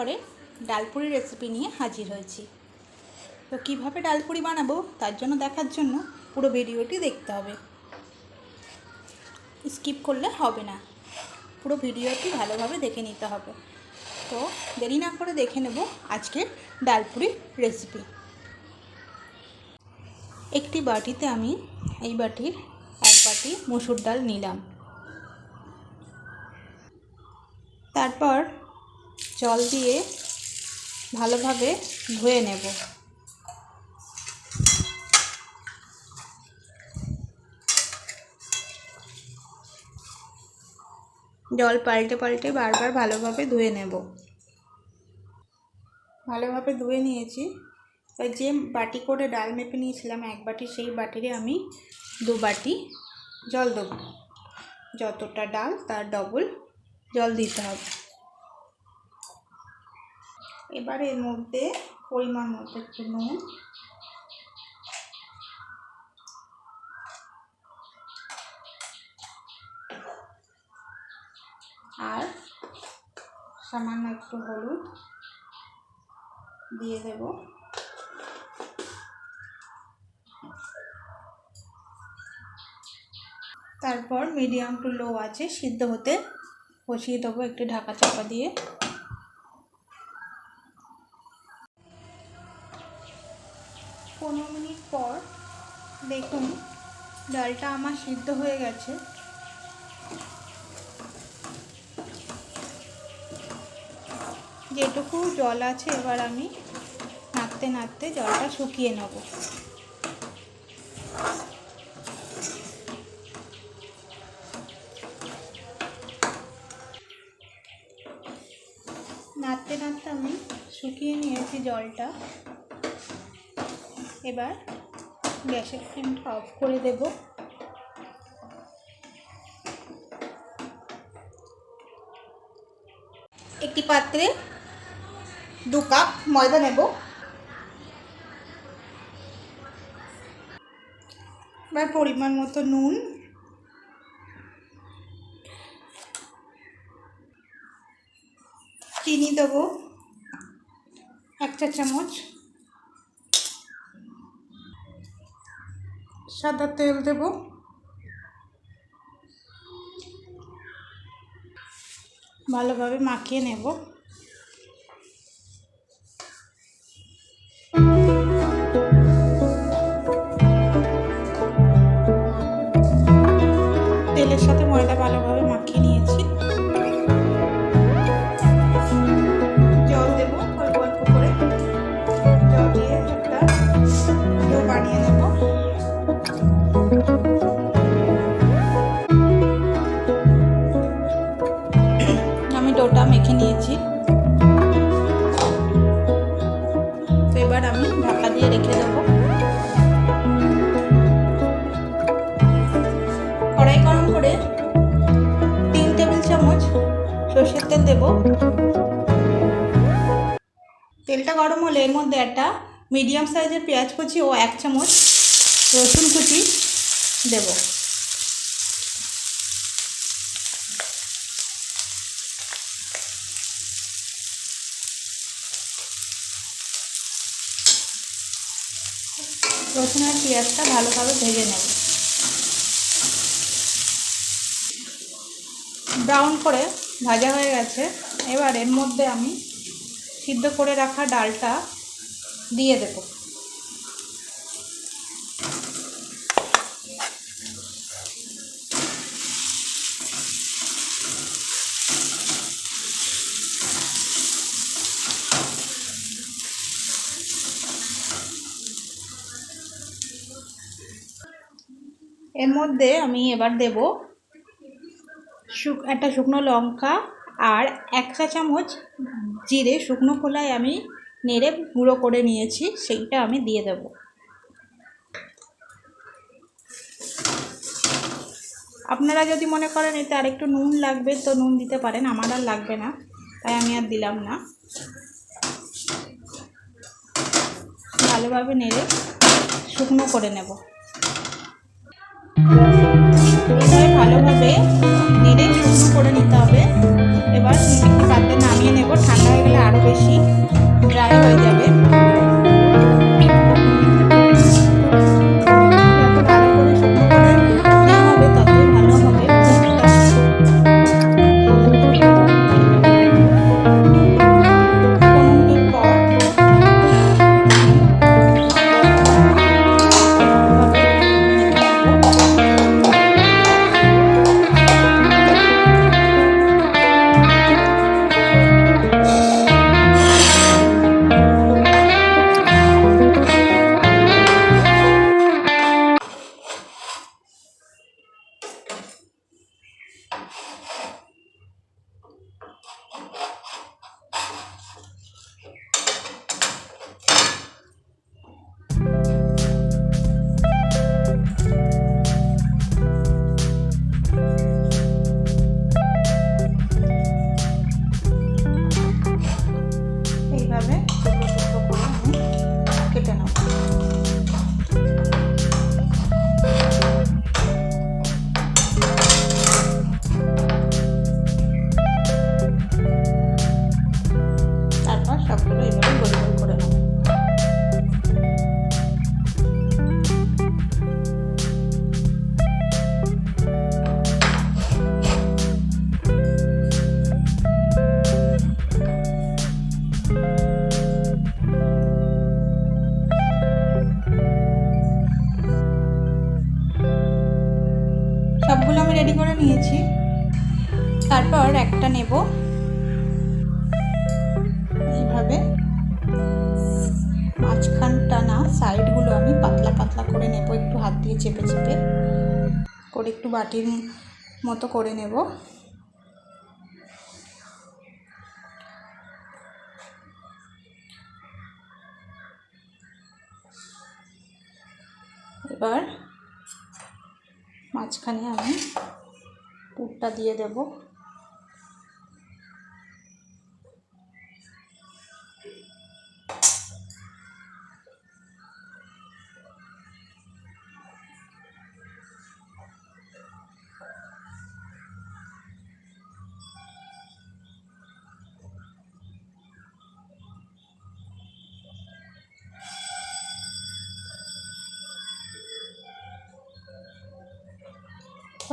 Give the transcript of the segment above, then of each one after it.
করে ডালপুরি রেসিপি নিয়ে হাজির হয়েছি। তো কীভাবে ডালপুরি বানাবো তার জন্য দেখার জন্য পুরো ভিডিওটি দেখতে হবে, স্কিপ করলে হবে না, পুরো ভিডিওটি ভালোভাবে দেখে নিতে হবে। তো দেরি না করে দেখে নেব আজকের ডালপুরি রেসিপি। একটি বাটিতে আমি এই বাটির 1 বাটি মসুর ডাল নিলাম। তারপর জল দিয়ে ভালোভাবে ধুয়ে নেব। জল পাল্টে পাল্টে বারবার ভালোভাবে ধুয়ে নেব। ভালোভাবে ধুয়ে নিয়েছি। যে বাটি করে ডাল মেপে নিয়েছিলাম 1 বাটি, সেই বাটিরে আমি 2 বাটি জল দেবো। যতটা ডাল তার ডবল জল দিতে হবে। এবার এর মধ্যে পরিমাণ মতো একটু নুন, আর সামান্য একটু হলুদ দিয়ে দেব। তারপর মিডিয়াম টু লো আছে সিদ্ধ হতে বসিয়ে দেবো একটি ঢাকা চাপা দিয়ে। পনেরো মিনিট পর দেখুন ডালটা আমার সিদ্ধ হয়ে গেছে। যেটুকু জল আছে এবার আমি নাড়তে নাড়তে জলটা শুকিয়ে নেব। নাড়তে নাড়তে আমি শুকিয়ে নিয়েছি জলটা। এবার গ্যাসের ফ্লেমটা অফ করে দেব। একটি পাত্রে 2 কাপ ময়দা নেব। এবার পরিমাণ মতো নুন, চিনি দেবো 1 চা চামচ, সাদা তেল দেব, ভালোভাবে মাখিয়ে নেব। তেলের সাথে ময়দা ভালোভাবে মাখিয়ে নিয়েছি। জল দেব অল্প অল্প করে। জল দিয়ে একটা ডো বানিয়ে নেব। আমি ডোটা মেখে নিয়েছি। তো এবার আমি ঢাকা দিয়ে রেখে দেবো। কড়াই গরম করে 3 টেবিল চামচ সরষের তেল দেব। তেলটা গরম হলে এর মধ্যে একটা মিডিয়াম সাইজের পেঁয়াজ কুচি ও 1 চামচ রসুন কুচি দেব। রসুন আর পেঁয়াজটা ভালোভাবে ভেজে নেব। ব্রাউন করে ভাজা হয়ে গেছে। এবার এর মধ্যে আমি সিদ্ধ করে রাখা ডালটা দিয়ে দেব। এর মধ্যে আমি এবার দেব একটা শুকনো লঙ্কা আর 1 চা চামচ জিরে শুকনো খোলায় আমি নেড়ে গুঁড়ো করে নিয়েছি, সেইটা আমি দিয়ে দেব। আপনারা যদি মনে করেন এতে আরেকটু নুন লাগবে তো নুন দিতে পারেন, আমার আর লাগবে না তাই আমি আর দিলাম না। ভালোভাবে নেড়ে শুকনো করে নেব। এভাবে ভালোভাবে নেড়ে শুকনো করে নিতে হবে। এবার পাত্রে নামিয়ে নেব। ঠান্ডা হয়ে গেলে আরও বেশি এইভাবে মাঝখানটা না, সাইডগুলো আমি পাতলা পাতলা করে নেব, একটু হাত দিয়ে চেপে চেপে করে একটু বাটির মতো করে নেব। এবার মাঝখানে আমি পুরটা দিয়ে দেব।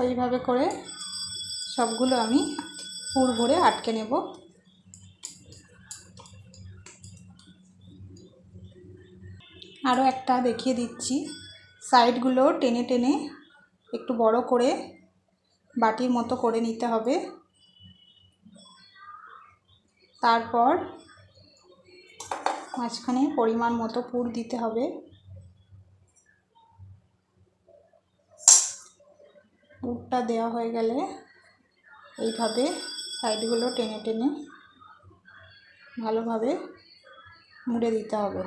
এইভাবে করে সবগুলো আমি পুর ভরে আটকে নেব। আরও একটা দেখিয়ে দিচ্ছি, সাইডগুলো টেনে টেনে একটু বড় করে বাটির মতো করে নিতে হবে। তারপর মাঝখানে পরিমাণ মতো পুর দিতে হবে। পুরটা দেওয়া হয়ে গেলে এইভাবে সাইডগুলো টেনে টেনে ভালোভাবে মুড়ে দিতে হবে।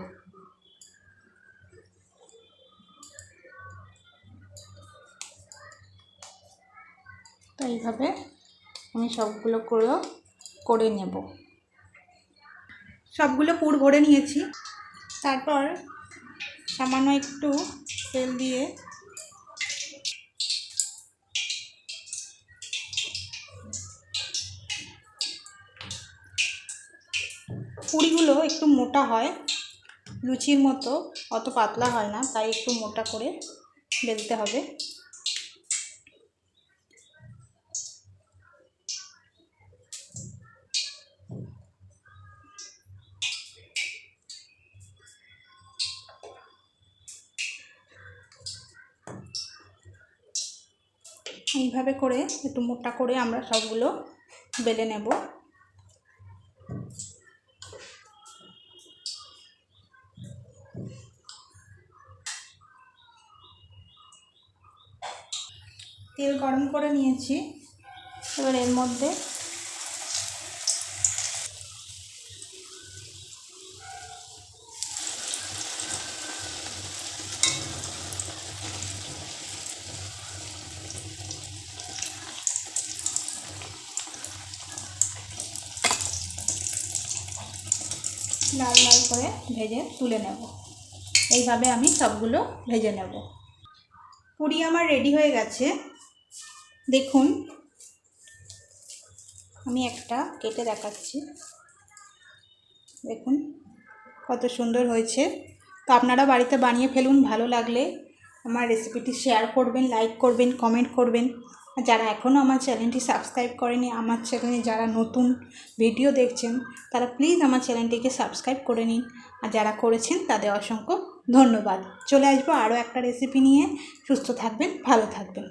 তো এইভাবে আমি সবগুলো করে নেব। সবগুলো পুর ভরে নিয়েছি। তারপর সামান্য একটু তেল দিয়ে পুরিগুলো একটু মোটা হয়, লুচির মতো অত পাতলা হয় না, তাই একটু মোটা করে বেলতে হবে। এইভাবে করে একটু মোটা করে আমরা সবগুলো বেলে নেব। তেল গরম করে নিয়েছি, এবার এর মধ্যে লাল লাল করে ভেজে তুলে নেব। এইভাবে আমি সবগুলো ভেজে নেব। পুরি আমার রেডি হয়ে গেছে, দেখুন। আমি একটা কেটে দেখাচ্ছি, দেখুন কত সুন্দর হয়েছে। তো আপনারা বাড়িতে বানিয়ে ফেলুন। ভালো লাগলে আমার রেসিপিটি শেয়ার করবেন, লাইক করবেন, কমেন্ট করবেন। আর যারা এখনও আমার চ্যানেলটি সাবস্ক্রাইব করেনি, আমার চ্যানেলে যারা নতুন ভিডিও দেখছেন তারা প্লিজ আমার চ্যানেলটিকে সাবস্ক্রাইব করে নিন। আর যারা করেছেন তাদের অসংখ্য ধন্যবাদ। চলে আসবো আরও একটা রেসিপি নিয়ে। সুস্থ থাকবেন, ভালো থাকবেন।